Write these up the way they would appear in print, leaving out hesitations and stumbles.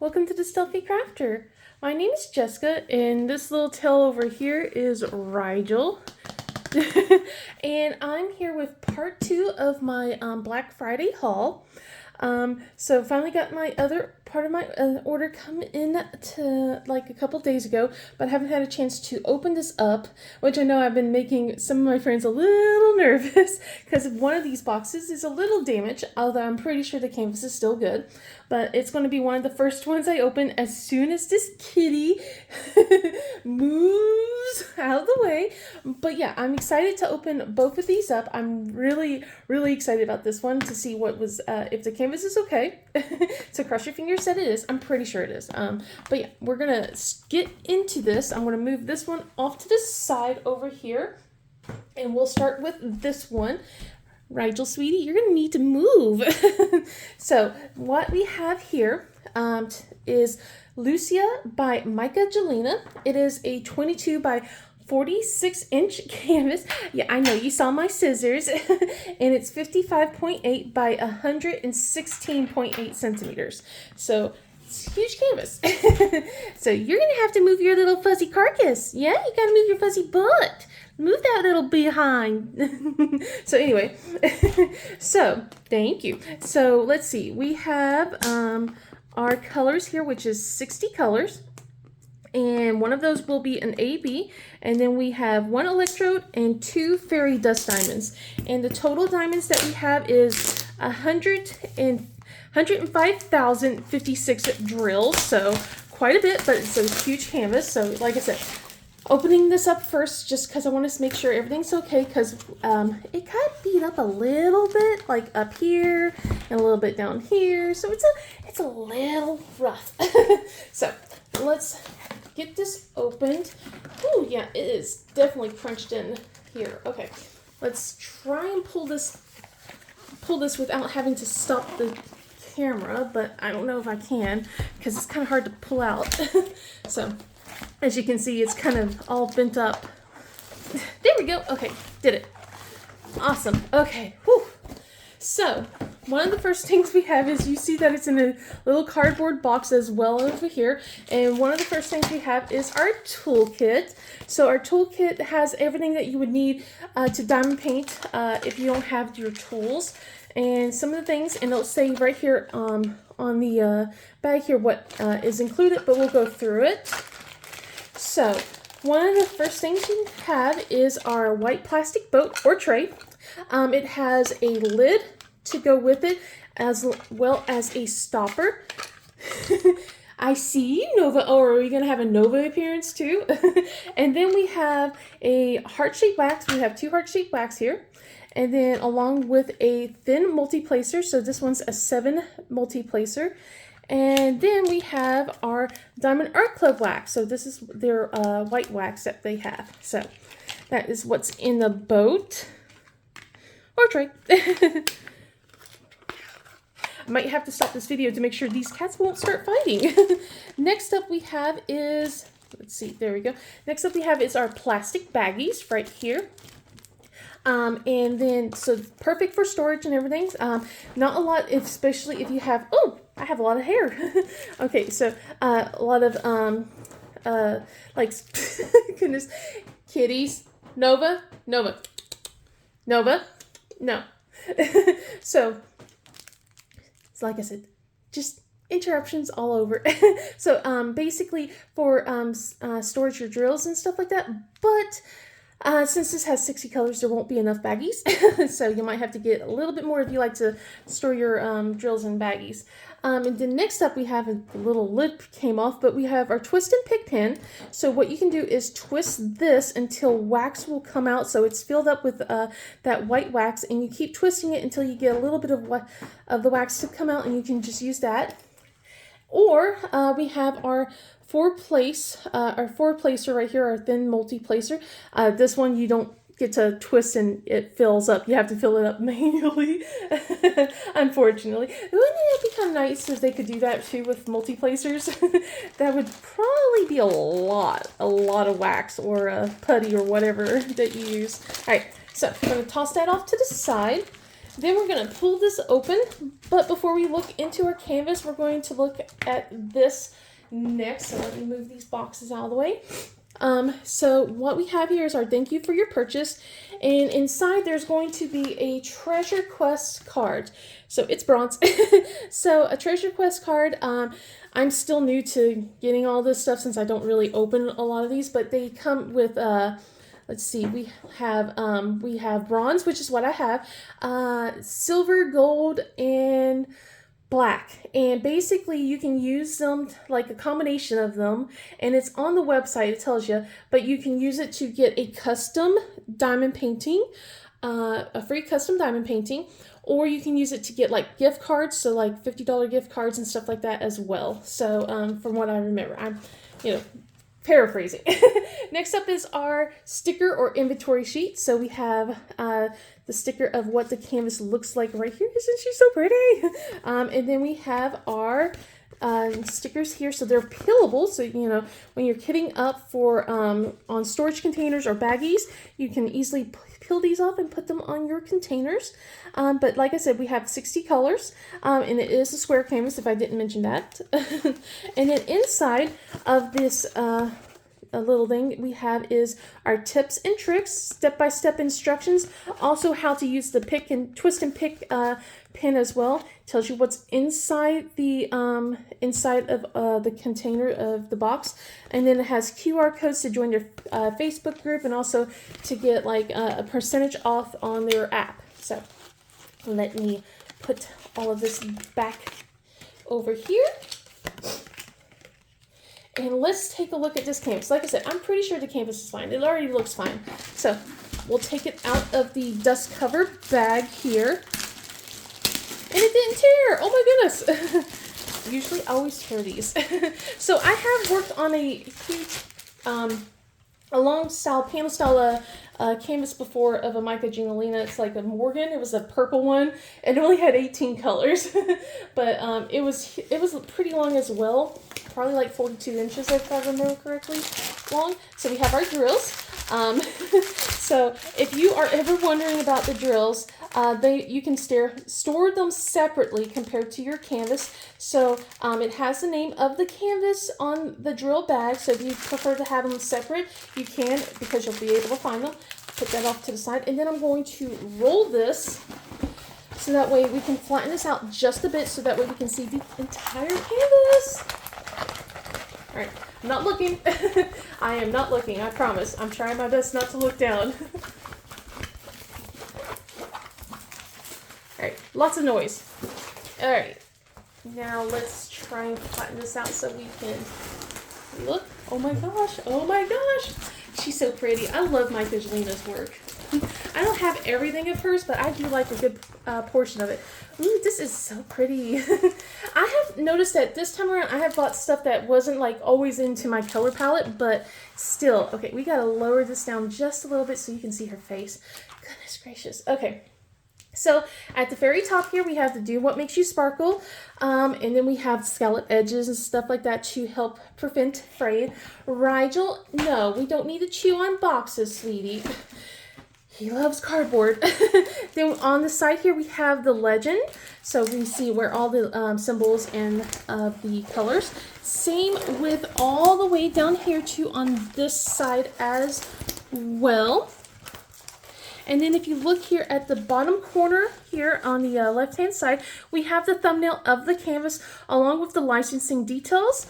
Welcome to the Stealthy Crafter. My name is Jessica, and this little tail over here is Rigel. And I'm here with part 2 of my Black Friday haul. So finally got my other part of my order come in to like a couple days ago, but I haven't had a chance to open this up, which I know I've been making some of my friends a little nervous because one of these boxes is a little damaged, although I'm pretty sure the canvas is still good. But it's going to be one of the first ones I open as soon as this kitty moves out of the way. But yeah, I'm excited to open both of these up. I'm really excited about this one to see what was, if the canvas is okay. So cross your fingers that it is. I'm pretty sure it is. But yeah, we're going to get into this. I'm going to move this one off to the side over here. And we'll start with this one. Rigel, sweetie, you're going to need to move. So what we have here is Lucia by Micah Jelena. It is a 22 by 46-inch canvas. Yeah, I know, you saw my scissors. And it's 55.8 by 116.8 centimeters. So it's a huge canvas. So you're going to have to move your little fuzzy carcass. Yeah, you got to move your fuzzy butt. Move that little behind. So anyway, so thank you. So let's see. We have our colors here, which is 60 colors. And one of those will be an AB. And then we have 1 electrode and 2 fairy dust diamonds. And the total diamonds that we have is 105,056 drills. So quite a bit, but it's a huge canvas. So like I said, opening this up first just because I want to make sure everything's okay, because it got beat up a little bit, like up here and a little bit down here. So it's a little rough. So let's get this opened. Oh yeah, it is definitely crunched in here. Okay, let's try and pull this without having to stop the camera, but I don't know if I can because it's kind of hard to pull out. So as you can see, it's kind of all bent up. There we go. Okay, did it. Awesome. Okay. Whew. So one of the first things we have is, you see that it's in a little cardboard box as well over here. And one of the first things we have is our toolkit. So our toolkit has everything that you would need to diamond paint if you don't have your tools. And some of the things, and it'll say right here on the bag here what is included, but we'll go through it. So one of the first things you have is our white plastic boat or tray. It has a lid to go with it, as well as a stopper. I see you, Nova. Oh, are we going to have a Nova appearance too? And then we have a heart-shaped wax. We have 2 heart-shaped wax here. And then along with a thin multi-placer. So this one's a 7 multi-placer. And then we have our Diamond Art Club wax. So this is their white wax that they have. So that is what's in the boat or tray. I might have to stop this video to make sure these cats won't start fighting. Next up we have is, let's see, there we go. Next up we have is our plastic baggies right here. And then, so perfect for storage and everything. Not a lot, especially if you have, oh, I have a lot of hair. Okay, so a lot of, like, goodness, kitties. Nova, no. So, like I said, just interruptions all over. So, basically for storage your drills and stuff like that, but since this has 60 colors, there won't be enough baggies. So you might have to get a little bit more if you like to store your drills in baggies. And then next up we have, a little lid came off, but we have our twist and pick pen. So what you can do is twist this until wax will come out. So it's filled up with that white wax, and you keep twisting it until you get a little bit of the wax to come out, and you can just use that. Or we have our 4-placer right here, our thin multi-placer. This one you don't get to twist and it fills up. You have to fill it up manually, unfortunately. Wouldn't it be kind of nice if they could do that too with multi-placers? That would probably be a lot of wax or putty or whatever that you use. All right, so I'm going to toss that off to the side. Then we're going to pull this open, but before we look into our canvas, we're going to look at this next. So let me move these boxes out of the way. So what we have here is our thank you for your purchase, and inside there's going to be a treasure quest card. So it's bronze. So a treasure quest card. I'm still new to getting all this stuff since I don't really open a lot of these, but they come with let's see, we have bronze, which is what I have, silver, gold, and black, and basically you can use them like a combination of them, and it's on the website, it tells you, but you can use it to get a custom diamond painting, a free custom diamond painting, or you can use it to get like gift cards, so like $50 gift cards and stuff like that as well. So from what I remember, I'm paraphrasing. Next up is our sticker or inventory sheet. So we have the sticker of what the canvas looks like right here. Isn't she so pretty? And then we have our stickers here. So they're peelable. So, when you're kitting up for on storage containers or baggies, you can easily peel these off and put them on your containers. But like I said, we have 60 colors, and it is a square canvas if I didn't mention that. And then inside of this a little thing we have is our tips and tricks, step-by-step instructions, also how to use the pick and twist and pick pin as well. Tells you what's inside inside of the container of the box, and then it has QR codes to join your Facebook group, and also to get like a percentage off on their app. So let me put all of this back over here. And let's take a look at this canvas. Like I said, I'm pretty sure the canvas is fine. It already looks fine. So we'll take it out of the dust cover bag here. And it didn't tear. Oh my goodness. Usually I always tear these. So I have worked on a huge, a long style, panel style canvas before of a Mica Gingolina. It's like a Morgan. It was a purple one. It only had 18 colors. But it was pretty long as well. Probably like 42 inches if I remember correctly long. So we have our drills. So if you are ever wondering about the drills, you can store them separately compared to your canvas. So it has the name of the canvas on the drill bag. So if you prefer to have them separate, you can, because you'll be able to find them. Put that off to the side. And then I'm going to roll this so that way we can flatten this out just a bit, so that way we can see the entire canvas. All right, I'm not looking. I am not looking, I promise. I'm trying my best not to look down. All right, lots of noise. All right, now let's try and flatten this out so we can look. Oh my gosh, oh my gosh. She's so pretty. I love Mica Gingolina's work. I don't have everything of hers, but I do like a good portion of it. Ooh, this is so pretty. I have noticed that this time around I have bought stuff that wasn't like always into my color palette, but still. Okay, we gotta lower this down just a little bit so you can see her face. Goodness gracious. Okay. So at the very top here, we have the Do What Makes You Sparkle, and then we have scallop edges and stuff like that to help prevent fraying. Rigel, no, we don't need to chew on boxes, sweetie. He loves cardboard. Then on the side here, we have the legend. So we see where all the symbols and the colors. Same with all the way down here too on this side as well. And then if you look here at the bottom corner here on the left-hand side, we have the thumbnail of the canvas along with the licensing details.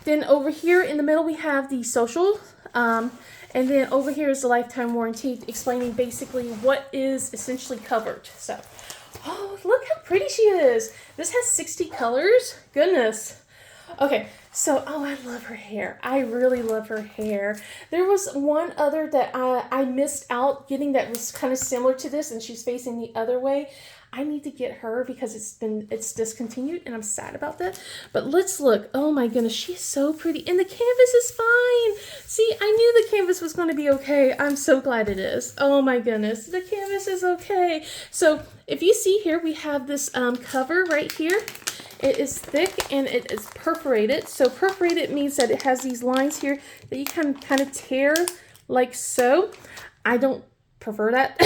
Then over here in the middle, we have the social. And then over here is the lifetime warranty, explaining basically what is essentially covered. So, oh, look how pretty she is. This has 60 colors. Goodness. Okay, so, oh, I love her hair. I really love her hair. There was one other that I missed out getting that was kind of similar to this, and she's facing the other way. I need to get her because it's discontinued, and I'm sad about that. But let's look. Oh my goodness, she's so pretty, and the canvas is fine. See, I knew the canvas was going to be okay. I'm so glad it is. Oh my goodness, the canvas is okay. So if you see here, we have this cover right here. It is thick and it is perforated. So perforated means that it has these lines here that you can kind of tear like so. I don't prefer that.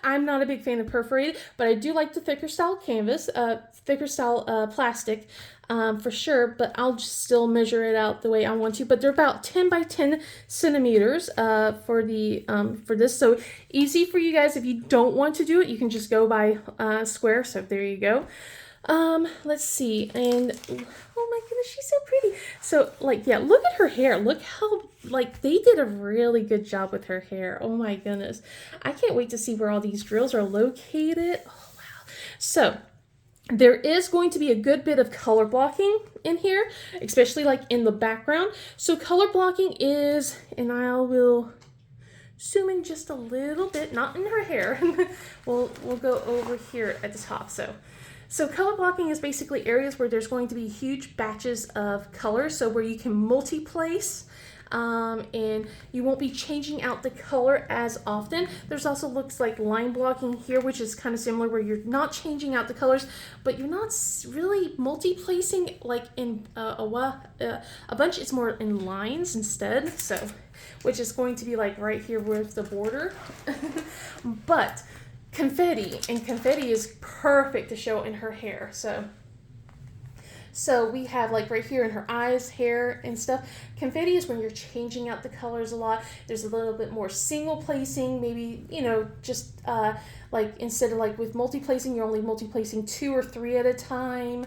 I'm not a big fan of perforated, but I do like the thicker style canvas, thicker style plastic for sure, but I'll just still measure it out the way I want to. But they're about 10 by 10 centimeters for this. So easy for you guys. If you don't want to do it, you can just go by square. So there you go. Let's see, and oh my goodness, she's so pretty. So like, yeah, look at her hair. Look how, like, they did a really good job with her hair. Oh my goodness. I can't wait to see where all these drills are located. Oh wow. So there is going to be a good bit of color blocking in here, especially like in the background. So color blocking is, and I will zoom in just a little bit, not in her hair. we'll go over here at the top. So color blocking is basically areas where there's going to be huge batches of colors, so where you can multi-place and you won't be changing out the color as often. There's also looks like line blocking here, which is kind of similar, where you're not changing out the colors, but you're not really multi-placing like in a bunch. It's more in lines instead, so which is going to be like right here with the border. But confetti is perfect to show in her hair. So we have like right here in her eyes, hair and stuff. Confetti is when you're changing out the colors a lot. There's a little bit more single placing, maybe, you know, just like instead of like with multi-placing, you're only multi-placing 2 or 3 at a time.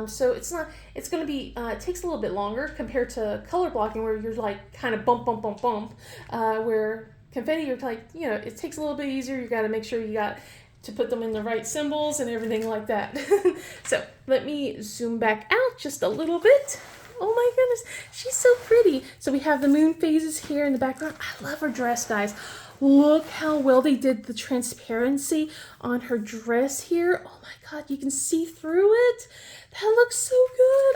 So it's going to be, it takes a little bit longer compared to color blocking, where you're like kind of bump, where confetti, you're like, you know, it takes a little bit easier. You got to make sure you got to put them in the right symbols and everything like that. So let me zoom back out just a little bit. Oh my goodness, she's so pretty. So we have the moon phases here in the background. I love her dress, guys. Look how well they did the transparency on her dress here. Oh my God, you can see through it. That looks so good.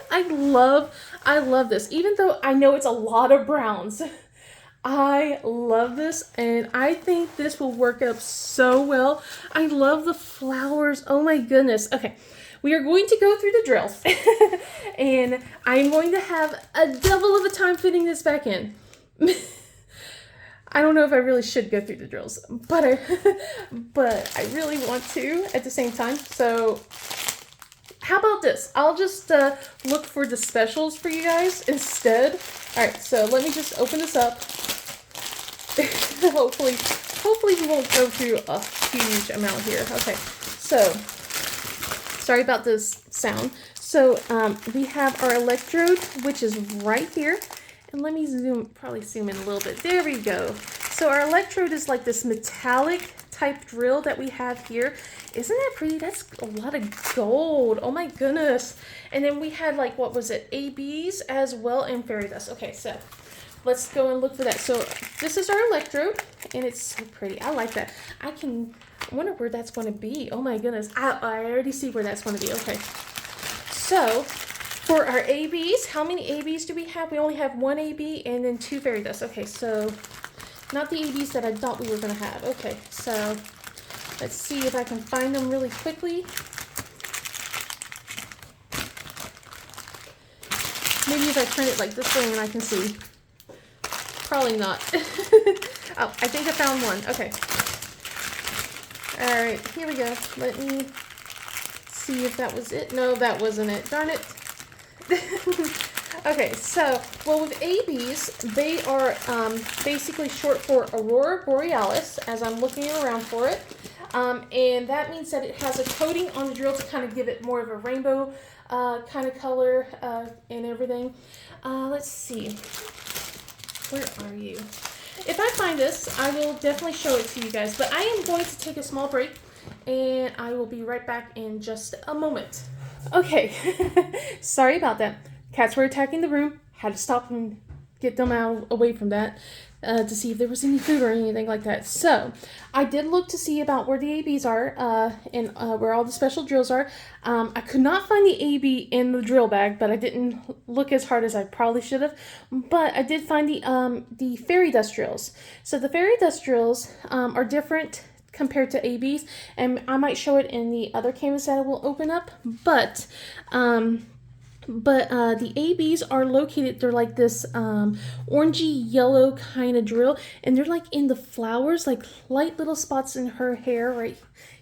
I love this, even though I know it's a lot of browns. I love this, and I think this will work up so well. I love the flowers. Oh my goodness. Okay, we are going to go through the drills, and I'm going to have a double of a time fitting this back in. I don't know if I really should go through the drills, but I really want to at the same time. So how about this? I'll just look for the specials for you guys instead. All right, so let me just open this up. hopefully we won't go through a huge amount here. Okay, so sorry about this sound. So we have our electrode, which is right here. And let me probably zoom in a little bit. There we go. So our electrode is like this metallic type drill that we have here. Isn't that pretty? That's a lot of gold. Oh my goodness. And then we had like, what was it? ABs as well, and fairy dust. Okay, so let's go and look for that. So this is our electrode, and it's so pretty. I like that. I wonder where that's going to be. Oh my goodness. I already see where that's going to be. Okay. So for our ABs, how many ABs do we have? We only have 1 AB and then 2 fairy dust. Okay, so not the ABs that I thought we were going to have. Okay, so let's see if I can find them really quickly. Maybe if I turn it like this way and I can see. Probably not. Oh, I think I found one. Okay. All right, here we go. Let me see if that was it. No, that wasn't it. Darn it. Okay, so, well, with ABs, they are basically short for Aurora Borealis, as I'm looking around for it. And that means that it has a coating on the drill to kind of give it more of a rainbow kind of color and everything. Let's see. Where are you? If I find this, I will definitely show it to you guys. But I am going to take a small break, and I will be right back in just a moment. Okay, sorry about that. Cats were attacking the room. Had to stop and get them away from that to see if there was any food or anything like that. So I did look to see about where the ABs are and where all the special drills are. I could not find the AB in the drill bag, but I didn't look as hard as I probably should have. But I did find the fairy dust drills. So the fairy dust drills are different compared to ABs, and I might show it in the other canvas that I will open up. But But the ABs are located, they're like this orangey yellow kind of drill, and they're like in the flowers, like light little spots in her hair right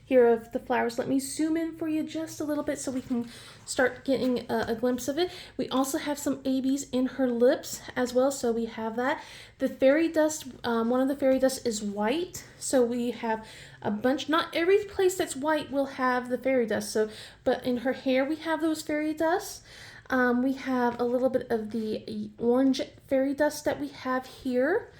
here of the flowers. Let me zoom in for you just a little bit so we can start getting a glimpse of it. We also have some ABs in her lips as well, so we have that. The fairy dust, one of the fairy dust is white, so we have a bunch. Not every place that's white will have the fairy dust, so but in her hair we have those fairy dusts. We have a little bit of the orange fairy dust that we have here.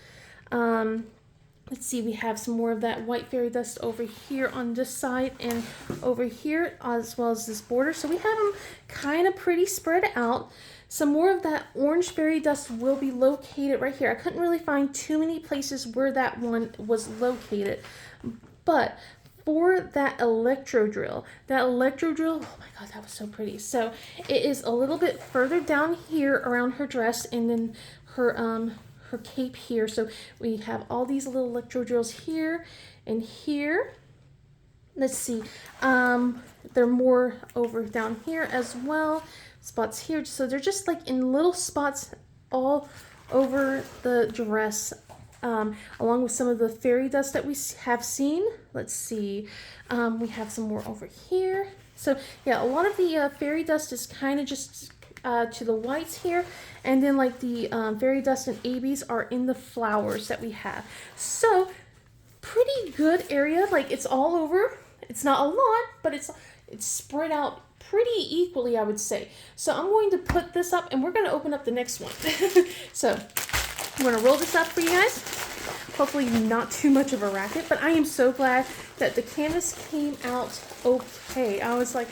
Let's see, we have some more of that white fairy dust over here on this side and over here, as well as this border. So we have them kind of pretty spread out. Some more of that orange fairy dust will be located right here. I couldn't really find too many places where that one was located, but for that electro drill, oh my god, that was so pretty. So it is a little bit further down here around her dress, and then her cape here. So we have all these little electro drills here and here. Let's see, they're more over down here as well, spots here. So they're just like in little spots all over the dress. Along with some of the fairy dust that we have seen. Let's see, we have some more over here. So yeah, a lot of the fairy dust is kind of just to the whites here, and then like the fairy dust and ABs are in the flowers that we have. So pretty good area, like it's all over. It's not a lot, but it's spread out pretty equally, I would say. So I'm going to put this up and we're going to open up the next one. So I'm going to roll this up for you guys. Hopefully not too much of a racket, but I am so glad that the canvas came out okay. I was a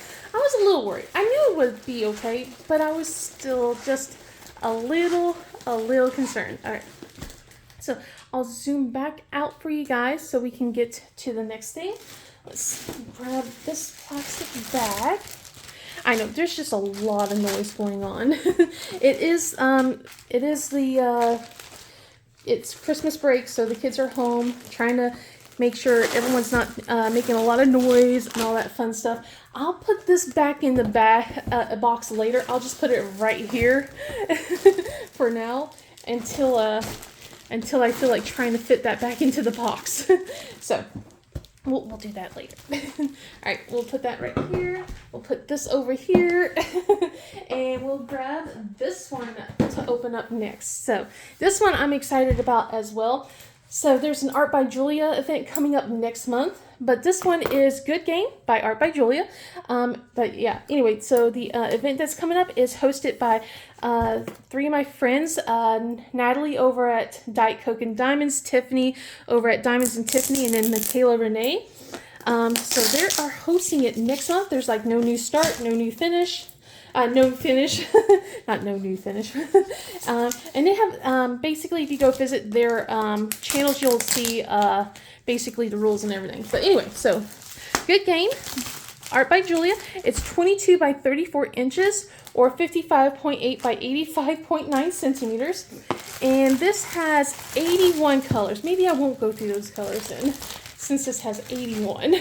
little worried. I knew it would be okay, but I was still just a little concerned. All right. So I'll zoom back out for you guys so we can get to the next thing. Let's grab this plastic bag. I know there's just a lot of noise going on. It's Christmas break, so the kids are home trying to make sure everyone's not making a lot of noise and all that fun stuff. I'll put this back in the box later. I'll just put it right here for now until I feel like trying to fit that back into the box. So we'll do that later. All right, we'll put that right here. We'll put this over here, and we'll grab this one to open up next. So this one I'm excited about as well. So there's an Art by Julia event coming up next month, but this one is Good Game by Art by Julia. But yeah, anyway, so the event that's coming up is hosted by three of my friends, Natalie over at Diet Coke and Diamonds, Tiffany over at Diamonds and Tiffany, and then Michaela Renee. So they are hosting it next month. There's like no new start, no new finish. No finish, not no new finish. And they have, basically, if you go visit their channels, you'll see basically the rules and everything. But anyway, so Good Game, Art by Julia. It's 22 by 34 inches or 55.8 by 85.9 centimeters. And this has 81 colors. Maybe I won't go through those colors then, since this has 81,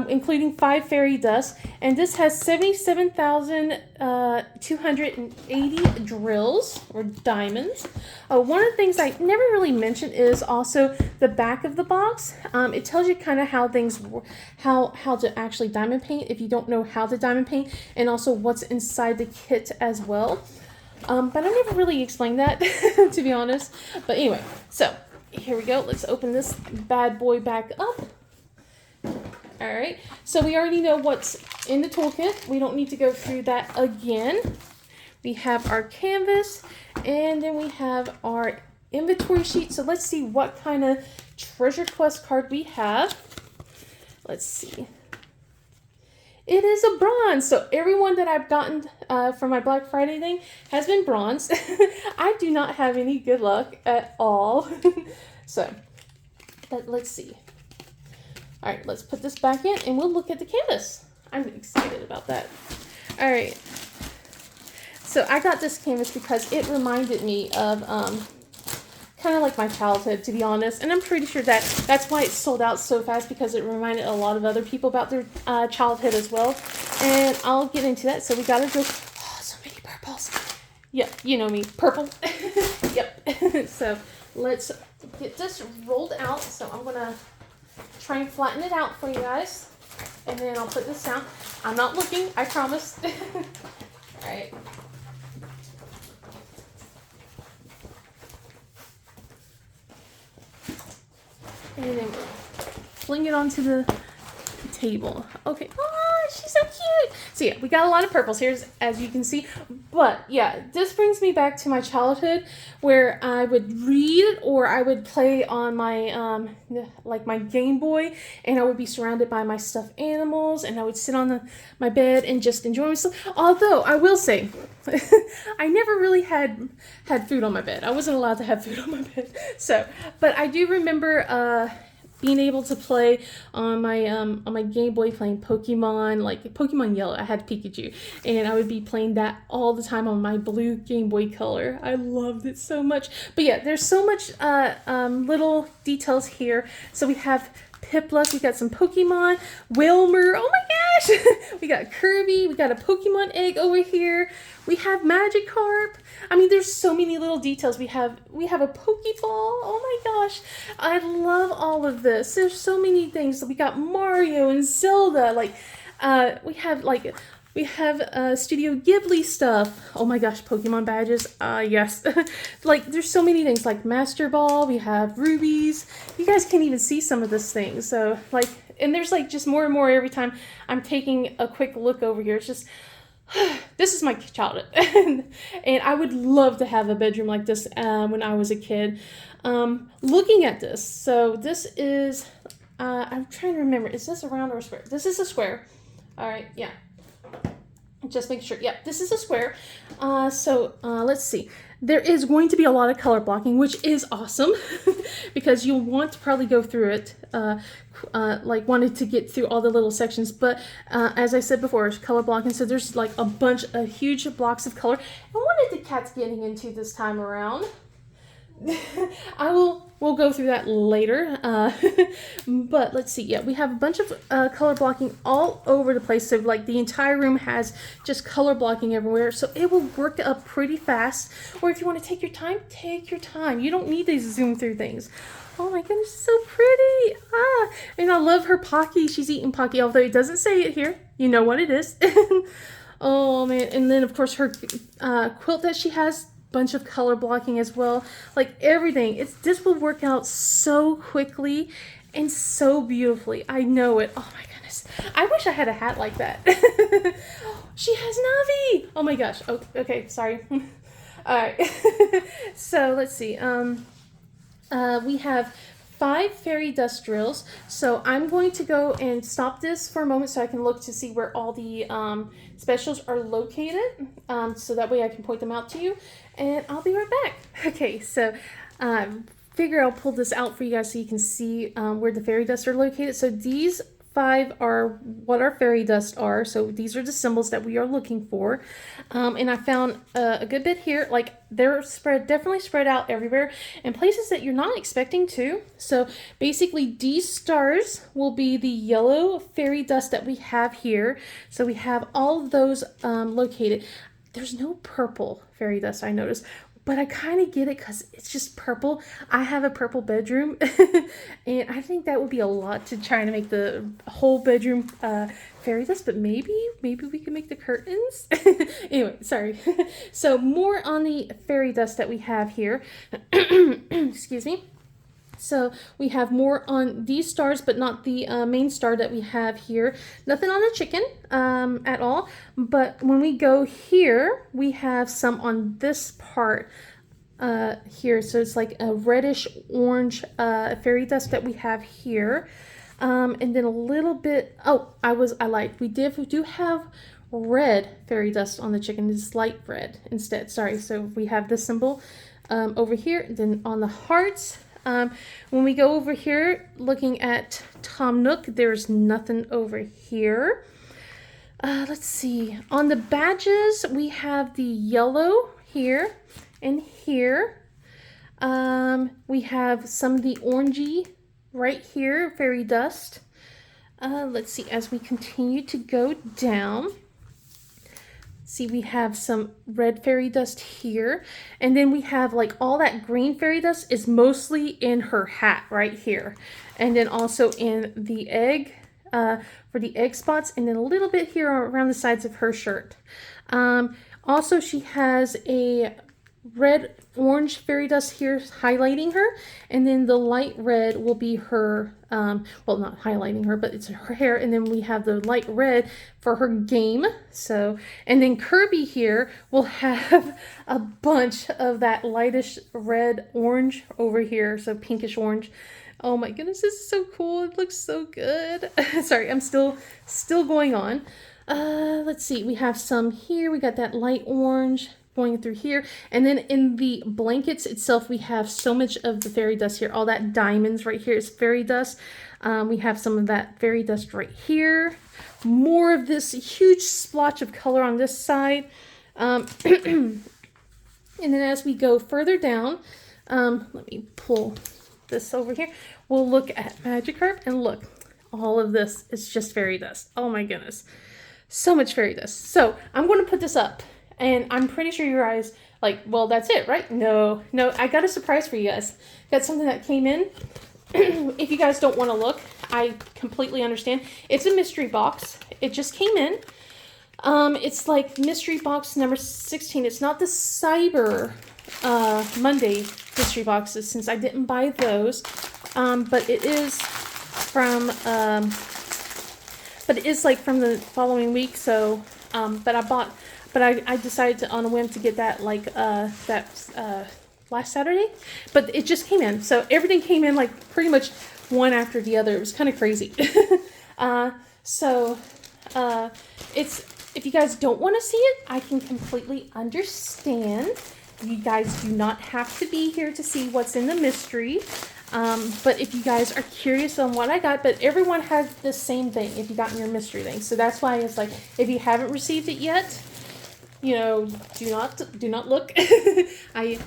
including 5 fairy dust. And this has 77,280 drills or diamonds. One of the things I never really mentioned is also the back of the box. It tells you kind of how things, how to actually diamond paint if you don't know how to diamond paint, and also what's inside the kit as well. But I never really explained that, to be honest. But anyway, so here we go. Let's open this bad boy back up. All right. So we already know what's in the toolkit. We don't need to go through that again. We have our canvas, and then we have our inventory sheet. So let's see what kind of treasure quest card we have. Let's see. It is a bronze. So everyone that I've gotten for my Black Friday thing has been bronze. I do not have any good luck at all. So let's see. All right, let's put this back in and we'll look at the canvas. I'm excited about that. All right. So I got this canvas because it reminded me of kind of like my childhood, to be honest. And I'm pretty sure that's why it sold out so fast, because it reminded a lot of other people about their childhood as well. And I'll get into that. So we got to go. Oh, so many Yep, you know me, purple. Yep. So let's get this rolled out. So I'm gonna try and flatten it out for you guys, and then I'll put this down. I'm not looking, I promise. All right. And then we'll fling it onto the table. Okay. Oh, she's so cute. So yeah, we got a lot of purples here, as you can see. But yeah, this brings me back to my childhood where I would read or I would play on my like my Game Boy, and I would be surrounded by my stuffed animals, and I would sit on my bed and just enjoy myself. Although I will say, I never really had food on my bed. I wasn't allowed to have food on my bed. So, but I do remember being able to play on my Game Boy, playing Pokemon, like Pokemon Yellow. I had Pikachu, and I would be playing that all the time on my blue Game Boy Color. I loved it so much. But yeah, there's so much little details here. So we have Piplup, we got some Pokemon, Wilmer, oh my gosh, we got Kirby, we got a Pokemon egg over here, we have Magikarp. I mean, there's so many little details. We have a Pokeball, oh my gosh, I love all of this. There's so many things. So we got Mario and Zelda, like, we have Studio Ghibli stuff. Oh my gosh, Pokemon badges. Yes. Like, there's so many things, like Master Ball. We have rubies. You guys can't even see some of this thing. So, like, and there's, like, just more and more every time I'm taking a quick look over here. It's just, this is my childhood. And I would love to have a bedroom like this when I was a kid. Looking at this. So, this is, I'm trying to remember. Is this a round or a square? This is a square. All right, yeah. Just make sure. Yep, this is a square. Let's see. There is going to be a lot of color blocking, which is awesome because you'll want to probably go through it, like wanted to get through all the little sections. But as I said before, it's color blocking. So there's like a huge blocks of color. And what is the cat's getting into this time around? We'll go through that later. But let's see. Yeah, we have a bunch of color blocking all over the place. So like the entire room has just color blocking everywhere. So it will work up pretty fast. Or if you want to take your time, take your time. You don't need to zoom through things. Oh my goodness, so pretty. And I love her Pocky. She's eating Pocky, although it doesn't say it here. You know what it is. Oh man. And then of course her quilt that she has, bunch of color blocking as well. Like everything, this will work out so quickly and so beautifully. I know it. Oh my goodness, I wish I had a hat like that. She has Navi. Oh my gosh. Oh, okay, sorry. All right. So let's see. We have 5 fairy dust drills. So I'm going to go and stop this for a moment so I can look to see where all the specials are located, so that way I can point them out to you, and I'll be right back. Okay, so figure I'll pull this out for you guys so you can see where the fairy dust are located. So these 5 are what our fairy dust are. So these are the symbols that we are looking for. And I found a good bit here. Like they're definitely spread out everywhere in places that you're not expecting to. So basically these stars will be the yellow fairy dust that we have here. So we have all of those located. There's no purple fairy dust, I noticed. But I kind of get it because it's just purple. I have a purple bedroom. And I think that would be a lot to try to make the whole bedroom fairy dust. But maybe we can make the curtains. Anyway, sorry. So more on the fairy dust that we have here. Excuse me. So we have more on these stars, but not the main star that we have here. Nothing on the chicken at all. But when we go here, we have some on this part here. So it's like a reddish orange fairy dust that we have here. And then a little bit, we do have red fairy dust on the chicken. It's light red instead. Sorry. So we have this symbol over here. Then on the hearts, when we go over here looking at Tom Nook, there's nothing over here. Let's see. On the badges, we have the yellow here and here. We have some of the orangey right here, fairy dust. Let's see, as we continue to go down, See, we have some red fairy dust here, and then we have like all that green fairy dust is mostly in her hat right here, and then also in the egg for the egg spots, and then a little bit here around the sides of her shirt. Also, she has a red orange fairy dust here highlighting her, and then the light red will be her well, not highlighting her, but it's her hair, and then we have the light red for her game. So, and then Kirby here will have a bunch of that lightish red orange over here, so pinkish orange. Oh my goodness, this is so cool. It looks so good. Sorry, I'm still going on. Let's see, we have some here. We got that light orange going through here, and then in the blankets itself we have so much of the fairy dust here. All that diamonds right here is fairy dust. We have some of that fairy dust right here, more of this huge splotch of color on this side. And then as we go further down, let me pull this over here, we'll look at Magikarp, and look, all of this is just fairy dust. Oh my goodness, so much fairy dust. So I'm going to put this up, and I'm pretty sure your eyes like, well, that's it, right? No, I got a surprise for you guys. Got something that came in. If you guys don't want to look, I completely understand. It's a mystery box. It just came in. It's mystery box number 16. It's not the Cyber Monday mystery boxes, since I didn't buy those. But it is from from the following week. So, but I decided to, on a whim, to get that last Saturday, but it just came in. So everything came in pretty much one after the other. It was kind of crazy. If you guys don't want to see it, I can completely understand. You guys do not have to be here to see what's in the mystery. But if you guys are curious on what I got, but everyone has the same thing if you got your mystery thing. So that's why it's if you haven't received it yet, do not look. I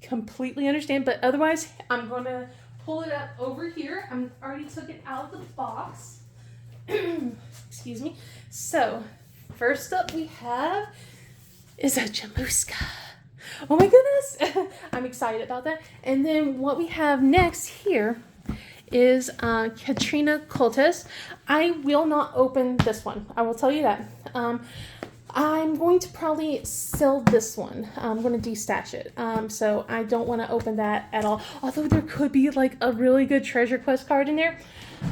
completely understand, but otherwise I'm going to pull it up over here. I already took it out of the box. Excuse me. So first up we have is a Jamuska. Oh my goodness. I'm excited about that. And then what we have next here is Katrina Coltes. I will not open this one. I will tell you that. I'm going to probably sell this one. I'm going to destash it. So I don't want to open that at all. Although there could be a really good treasure quest card in there.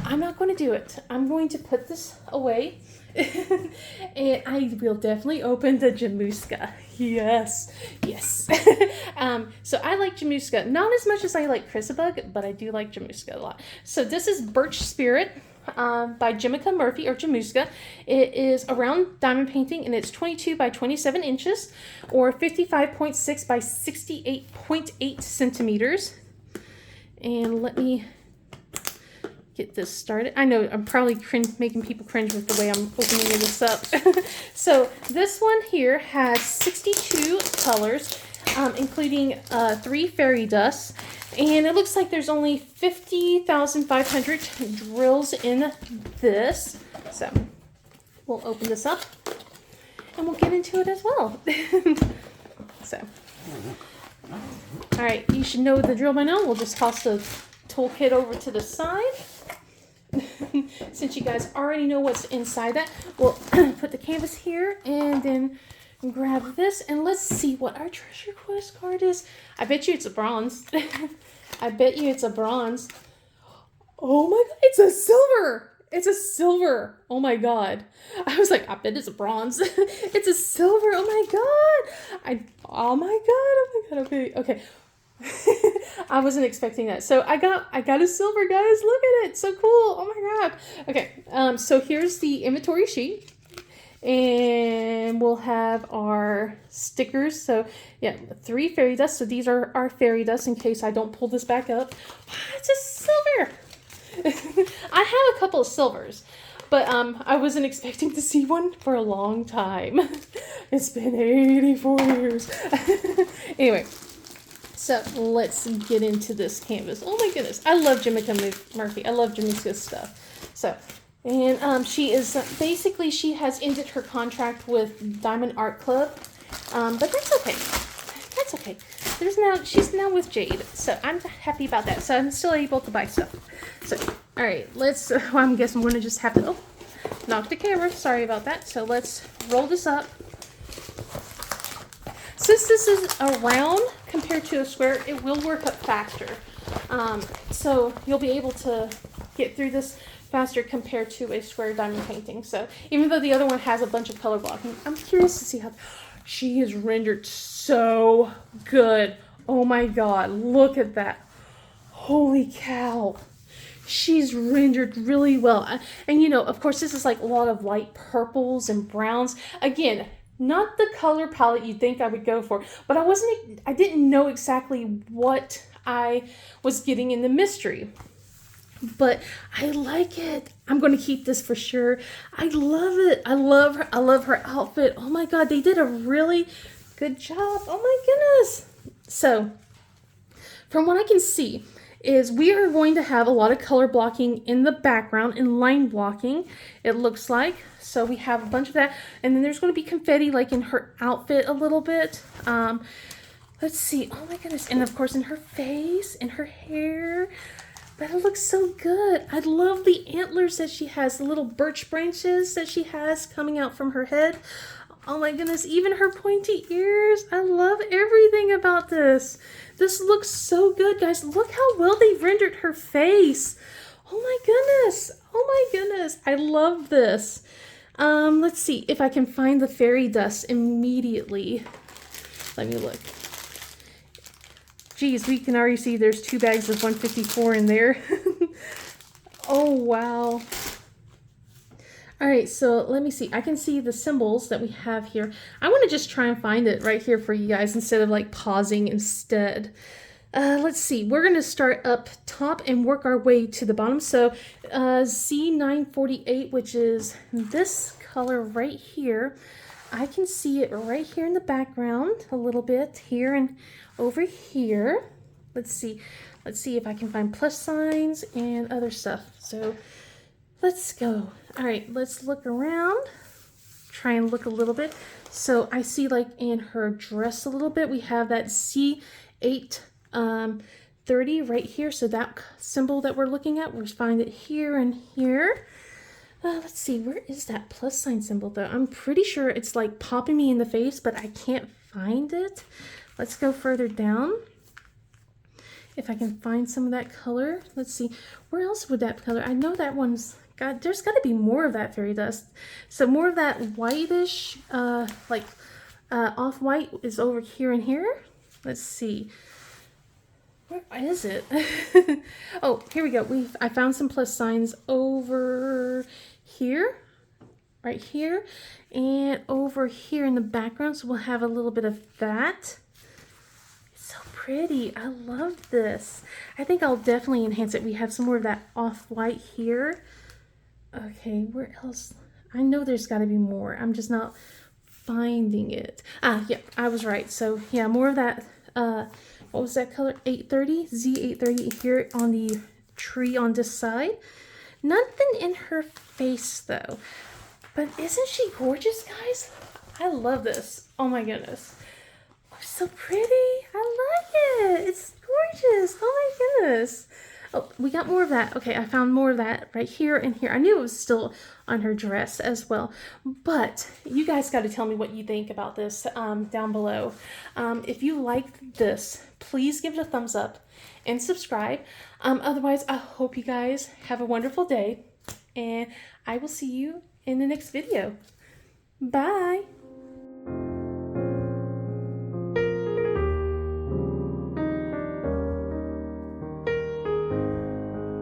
I'm not going to do it. I'm going to put this away. And I will definitely open the Jamuska. Yes. So I like Jamuska. Not as much as I like Chrysabug, but I do like Jamuska a lot. So this is Birch Spirit. By Jimica Murphy, or Jamuska. It is around diamond painting, and it's 22 by 27 inches, or 55.6 by 68.8 centimeters. And let me get this started. I know I'm probably making people cringe with the way I'm opening this up. So this one here has 62 colors, including 3 fairy dusts. And it looks like there's only 50,500 drills in this. So we'll open this up and we'll get into it as well. So, all right, you should know the drill by now. We'll just toss the toolkit over to the side. Since you guys already know what's inside that, we'll put the canvas here and then grab this, and let's see what our treasure quest card is. I bet you it's a bronze. I bet you it's a bronze. Oh my god, it's a silver! It's a silver. Oh my god. I was like, I bet it's a bronze. It's a silver. Oh my god. Oh my god. Okay. I wasn't expecting that. So I got a silver, guys. Look at it. So cool. Oh my god. Okay. So here's the inventory sheet. And we'll have our stickers. So yeah, 3 fairy dust. So these are our fairy dust in case I don't pull this back up. It's a silver. I have a couple of silvers, but I wasn't expecting to see one for a long time. It's been 84 years. Anyway, so let's get into this canvas. Oh my goodness. I love Jimica Murphy. I love Jamuska's stuff. So And she is basically, she has ended her contract with Diamond Art Club, but that's okay. That's okay. She's now with Jade, so I'm happy about that. So I'm still able to buy stuff. So all right, let's. Well, I guess I'm going to just have to knock the camera. Sorry about that. So let's roll this up. Since this is a round compared to a square, it will work up faster. So you'll be able to get through this faster compared to a square diamond painting. So even though the other one has a bunch of color blocking, I'm curious to see how she is rendered so good. Oh my god, look at that. Holy cow. She's rendered really well. And you know, of course, this is like a lot of light purples and browns. Again, not the color palette you'd think I would go for, but I didn't know exactly what I was getting in the mystery. But I like it. I'm going to keep this for sure. I love it. I love her outfit. Oh my god, they did a really good job. Oh my goodness. So, from what I can see, is we are going to have a lot of color blocking in the background and line blocking, it looks like. So we have a bunch of that. And then there's going to be confetti like in her outfit a little bit. Let's see. Oh my goodness. And of course in her face, in her hair. But it looks so good. I love the antlers that she has, the little birch branches that she has coming out from her head. Oh my goodness, even her pointy ears. I love everything about this. This looks so good, guys. Look how well they rendered her face. Oh my goodness. Oh my goodness. I love this. Let's see if I can find the fairy dust immediately. Let me look. Geez, we can already see there's 2 bags of 154 in there. Oh, wow. All right, so let me see. I can see the symbols that we have here. I want to just try and find it right here for you guys instead of like pausing instead. Let's see. We're going to start up top and work our way to the bottom. So Z948, which is this color right here. I can see it right here in the background a little bit here and over here. Let's see if I can find plus signs and other stuff. So let's go. All right, let's look around. Try and look a little bit. So I see like in her dress a little bit, we have that C830 right here. So that symbol that we're looking at, we find it here and here. Let's see, where is that plus sign symbol though? I'm pretty sure it's like popping me in the face, but I can't find it. Let's go further down. If I can find some of that color. Let's see, where else would that color? I know that one's got, there's got to be more of that fairy dust. So more of that whitish, off-white is over here and here. Let's see. Where is it? Oh, here we go. I found some plus signs over here, right here, and over here in the background. So we'll have a little bit of that. It's so pretty. I love this. I think I'll definitely enhance it. We have some more of that off-white here. Okay, where else? I know there's got to be more. I'm just not finding it. Ah, yeah, I was right. So yeah, more of that. What was that color? 830, Z830 here on the tree on this side. Nothing in her face though. But isn't she gorgeous, guys? I love this. Oh my goodness. Oh, so pretty. I like it. It's gorgeous. Oh my goodness. Oh, we got more of that. Okay, I found more of that right here and here. I knew it was still on her dress as well. But you guys got to tell me what you think about this down below. If you liked this, please give it a thumbs up and subscribe. Otherwise, I hope you guys have a wonderful day. And I will see you in the next video. Bye.